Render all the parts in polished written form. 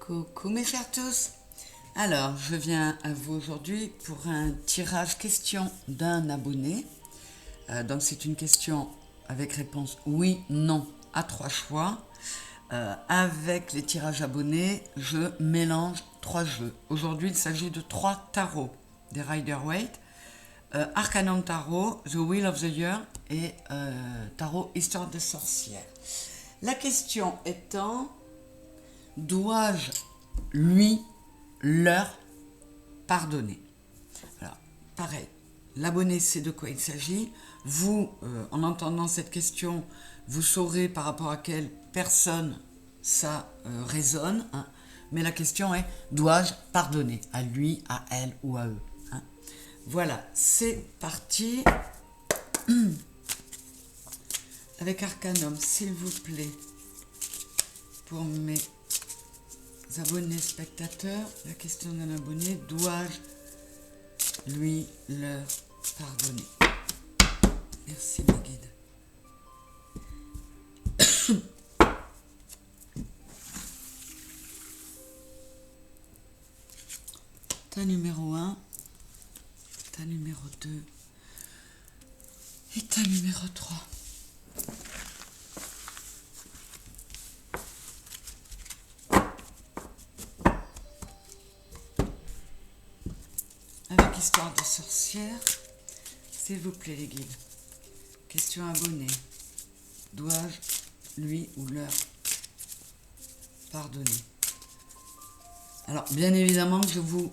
Coucou mes chers tous. Alors, je viens à vous aujourd'hui pour un tirage question d'un abonné. Donc, c'est une question avec réponse oui, non à 3 choix. Avec les tirages abonnés, je mélange 3 jeux. Aujourd'hui, il s'agit de 3 tarots des Rider-Waite, Arcanum Tarot, The Wheel of the Year et Tarot Histoire de sorcière. La question étant, dois-je lui, leur pardonner? Alors, pareil, l'abonné sait de quoi il s'agit. Vous, en entendant cette question, vous saurez par rapport à quelle personne ça résonne. Hein. Mais la question est, dois-je pardonner à lui, à elle ou à eux? Hein. Voilà, c'est parti. Avec Arcanum, s'il vous plaît, pour mes abonnés spectateurs, la question d'un abonné, dois-je lui, leur pardonner? Merci mes guides. Ta numéro 1, ta numéro 2 et ta numéro 3. Avec Histoire de sorcière, s'il vous plaît les guides. Question abonnée. Dois-je lui ou leur pardonner? Alors, bien évidemment, je vous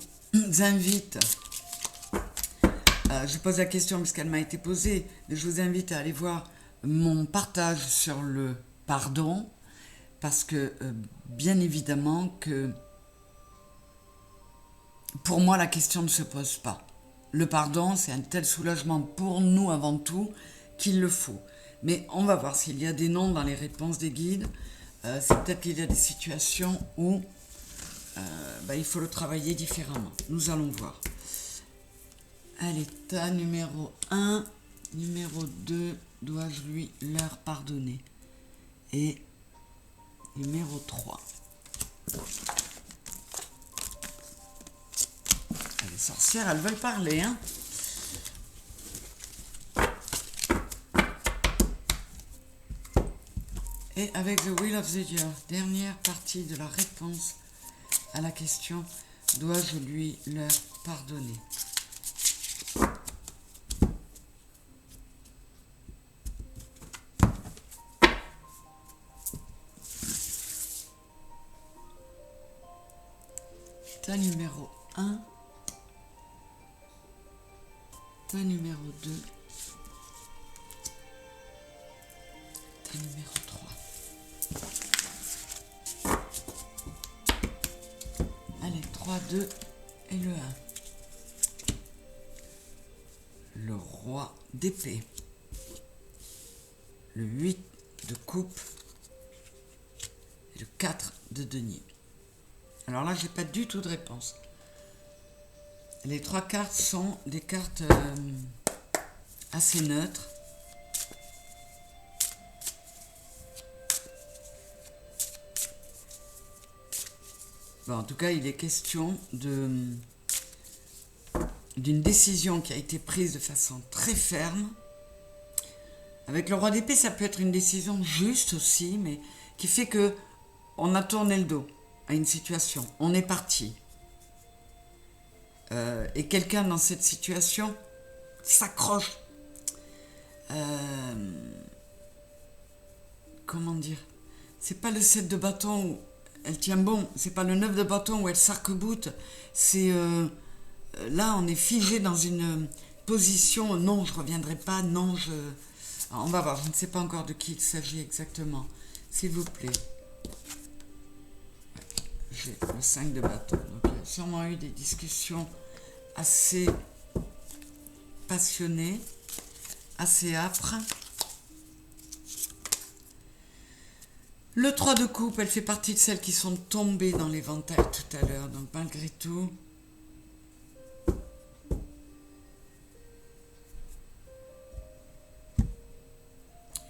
invite, je pose la question puisqu'elle m'a été posée, mais je vous invite à aller voir mon partage sur le pardon, parce que, bien évidemment, que pour moi, la question ne se pose pas. Le pardon, c'est un tel soulagement pour nous avant tout qu'il le faut. Mais on va voir s'il y a des noms dans les réponses des guides. C'est peut-être qu'il y a des situations où il faut le travailler différemment. Nous allons voir. Allez, ta numéro 1, numéro 2, dois-je lui leur pardonner? Et numéro 3. Les sorcières, elles veulent parler, hein. Et avec The Wheel of the Year, dernière partie de la réponse à la question, dois-je lui leur pardonner? Ta numéro 1, ta numéro 2, ta numéro 3. Allez, 3, 2 et le 1. Le roi d'épée. Le 8 de coupe. Et le 4 de denier. Alors là, j'ai pas du tout de réponse. Les 3 cartes sont des cartes assez neutres. Bon, en tout cas, il est question d'une décision qui a été prise de façon très ferme. Avec le roi d'épée, ça peut être une décision juste aussi, mais qui fait que on a tourné le dos à une situation. On est parti. Et quelqu'un dans cette situation s'accroche. Comment dire? C'est pas le 7 de bâton où elle tient bon, c'est pas le 9 de bâton où elle s'arc-boute. C'est là, on est figé dans une position. Non, je reviendrai pas. Non, je. Alors, on va voir. Je ne sais pas encore de qui il s'agit exactement. S'il vous plaît. J'ai le 5 de bâton. Donc, il y a sûrement eu des discussions assez passionnées, assez âpres. Le 3 de coupe, elle fait partie de celles qui sont tombées dans l'éventail tout à l'heure. Donc, malgré tout,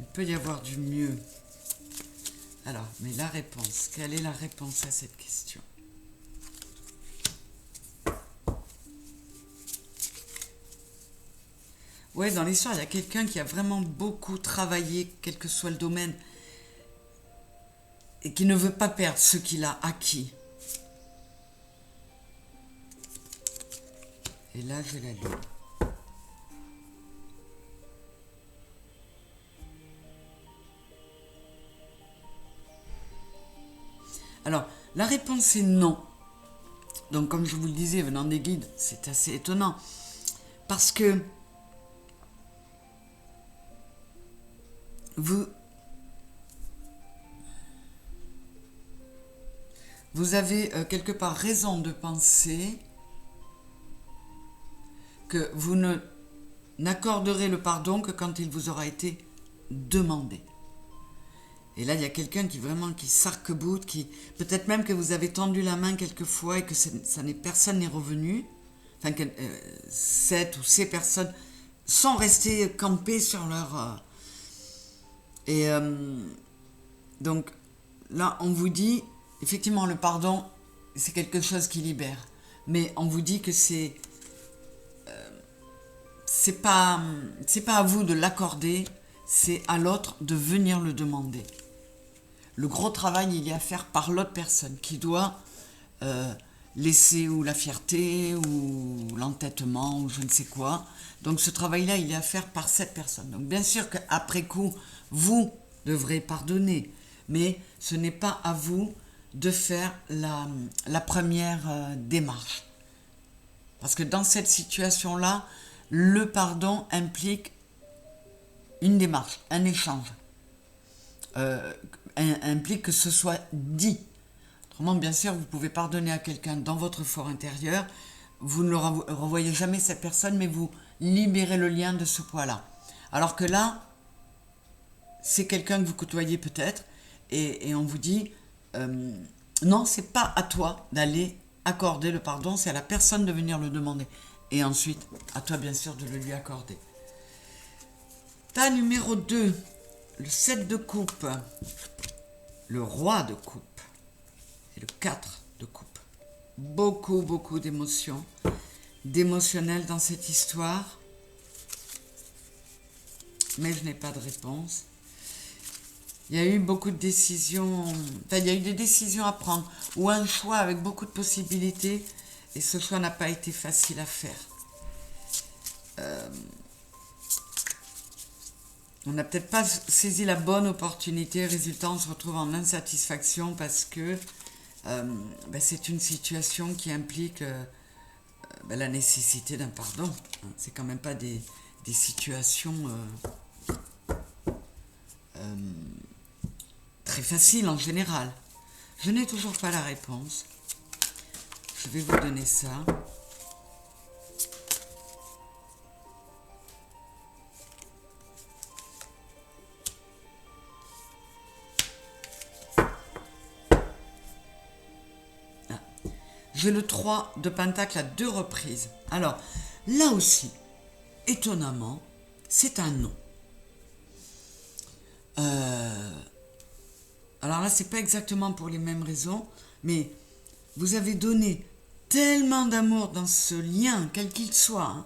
il peut y avoir du mieux. Alors, mais la réponse, quelle est la réponse à cette question? Ouais, dans l'histoire, il y a quelqu'un qui a vraiment beaucoup travaillé, quel que soit le domaine, et qui ne veut pas perdre ce qu'il a acquis. Et là, je la lis. Alors, la réponse est non. Donc, comme je vous le disais, venant des guides, c'est assez étonnant. Parce que vous avez quelque part raison de penser que vous n'accorderez le pardon que quand il vous aura été demandé. Et là, il y a quelqu'un qui s'arc-boute, qui peut-être même que vous avez tendu la main quelquefois et que personne n'est revenu. Enfin, que cette ou ces personnes sont restées campées sur leur... donc, là, on vous dit, effectivement, le pardon, c'est quelque chose qui libère. Mais on vous dit que c'est pas à vous de l'accorder, c'est à l'autre de venir le demander. Le gros travail, il y a à faire par l'autre personne qui doit laisser ou la fierté ou l'entêtement ou je ne sais quoi. Donc ce travail-là, il est à faire par cette personne. Donc bien sûr qu'après coup, vous devrez pardonner, mais ce n'est pas à vous de faire la première démarche. Parce que dans cette situation-là, le pardon implique une démarche, un échange. Implique que ce soit dit. Autrement, bien sûr, vous pouvez pardonner à quelqu'un dans votre fort intérieur, vous ne le revoyez jamais cette personne, mais vous libérez le lien de ce poids-là. Alors que là, c'est quelqu'un que vous côtoyez peut-être, et on vous dit, non, c'est pas à toi d'aller accorder le pardon, c'est à la personne de venir le demander. Et ensuite, à toi bien sûr de le lui accorder. Tas numéro 2, le 7 de coupe, le roi de coupe et le 4 de coupe. Beaucoup d'émotions, d'émotionnel dans cette histoire. Mais je n'ai pas de réponse. Il y a eu beaucoup de décisions, il y a eu des décisions à prendre, ou un choix avec beaucoup de possibilités, et ce choix n'a pas été facile à faire. On n'a peut-être pas saisi la bonne opportunité, résultat, on se retrouve en insatisfaction parce que c'est une situation qui implique la nécessité d'un pardon. C'est quand même pas des situations très faciles en général. Je n'ai toujours pas la réponse. Je vais vous donner ça. J'ai le 3 de pentacle à 2 reprises. Alors, là aussi, étonnamment, c'est un non. Alors là, c'est pas exactement pour les mêmes raisons, mais vous avez donné tellement d'amour dans ce lien, quel qu'il soit.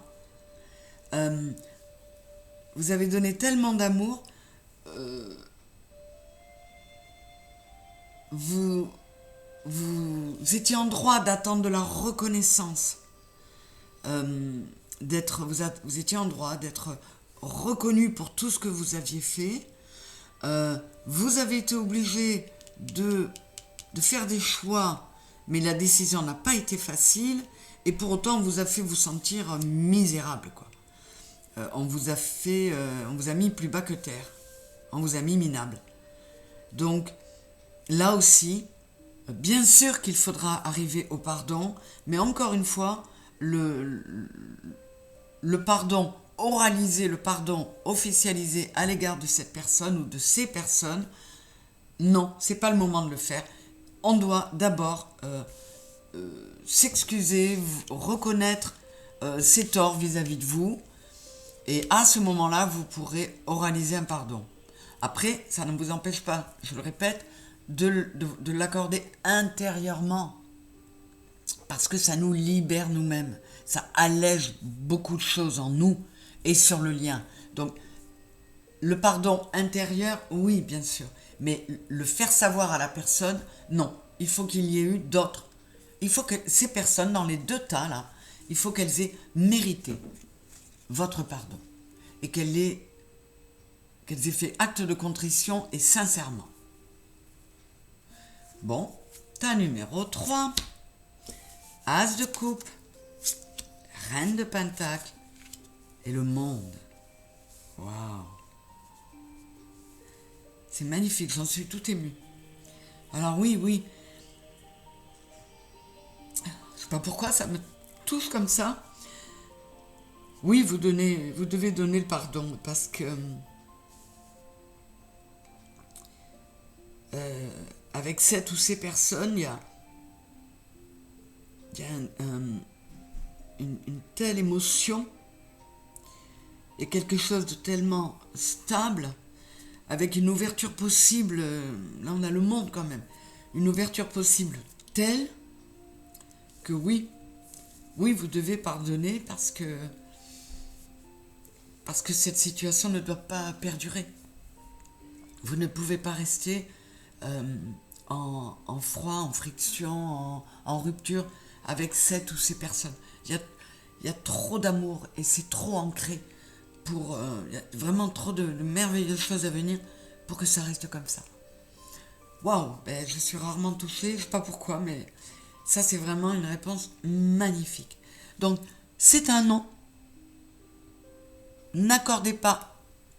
Vous avez donné tellement d'amour, vous étiez en droit d'attendre de la reconnaissance, vous étiez en droit d'être reconnu pour tout ce que vous aviez fait. Vous avez été obligé de faire des choix, mais la décision n'a pas été facile, et pour autant on vous a fait vous sentir misérable, quoi. On vous a mis plus bas que terre, on vous a mis minable. Donc là aussi, bien sûr qu'il faudra arriver au pardon, mais encore une fois, le pardon oralisé, le pardon officialisé à l'égard de cette personne ou de ces personnes, non, c'est pas le moment de le faire. On doit d'abord s'excuser, reconnaître ses torts vis-à-vis de vous, et à ce moment-là, vous pourrez oraliser un pardon. Après, ça ne vous empêche pas, je le répète, de l'accorder intérieurement, parce que ça nous libère nous-mêmes, ça allège beaucoup de choses en nous, et sur le lien. Donc, le pardon intérieur, oui, bien sûr. Mais le faire savoir à la personne, non. Il faut qu'il y ait eu d'autres. Il faut que ces personnes, dans les deux tas, là, il faut qu'elles aient mérité votre pardon. Et qu'elles aient fait acte de contrition et sincèrement. Bon, tas numéro 3. As de coupe, reine de pentacle et le monde. Waouh! C'est magnifique, j'en suis tout émue. Alors oui. Je sais pas pourquoi ça me touche comme ça. Oui, vous devez donner le pardon parce que avec cette ou ces personnes, il y a une telle émotion et quelque chose de tellement stable, avec une ouverture possible, là on a le monde quand même, une ouverture possible telle que oui, vous devez pardonner parce que cette situation ne doit pas perdurer. Vous ne pouvez pas rester en froid, en friction, en rupture avec cette ou ces personnes. Il y a trop d'amour et c'est trop ancré pour... il y a vraiment trop de merveilleuses choses à venir pour que ça reste comme ça. Waouh, je suis rarement touchée, je ne sais pas pourquoi, mais ça c'est vraiment une réponse magnifique. Donc, c'est un non. N'accordez pas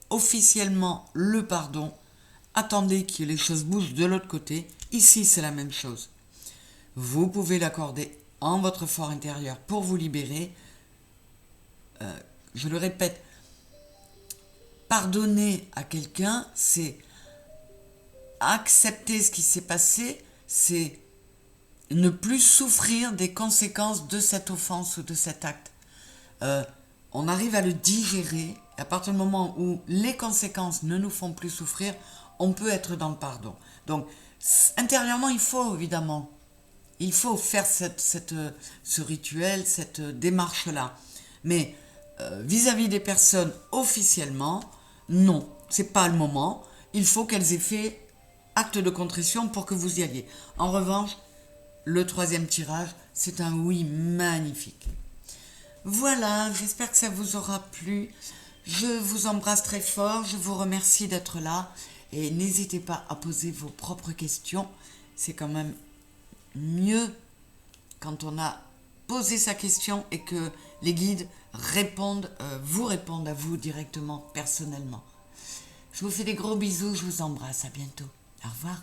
officiellement le pardon. Attendez que les choses bougent de l'autre côté. Ici, c'est la même chose. Vous pouvez l'accorder en votre fort intérieur pour vous libérer. Je le répète, pardonner à quelqu'un, c'est accepter ce qui s'est passé, c'est ne plus souffrir des conséquences de cette offense ou de cet acte. On arrive à le digérer. À partir du moment où les conséquences ne nous font plus souffrir, on peut être dans le pardon. Donc, intérieurement, il faut faire ce rituel, cette démarche-là. Mais vis-à-vis des personnes officiellement, non, c'est pas le moment. Il faut qu'elles aient fait acte de contrition pour que vous y alliez. En revanche, le troisième tirage, c'est un oui magnifique. Voilà, j'espère que ça vous aura plu. Je vous embrasse très fort, je vous remercie d'être là et n'hésitez pas à poser vos propres questions. C'est quand même mieux quand on a posé sa question et que les guides vous répondent à vous directement, personnellement. Je vous fais des gros bisous, je vous embrasse, à bientôt. Au revoir.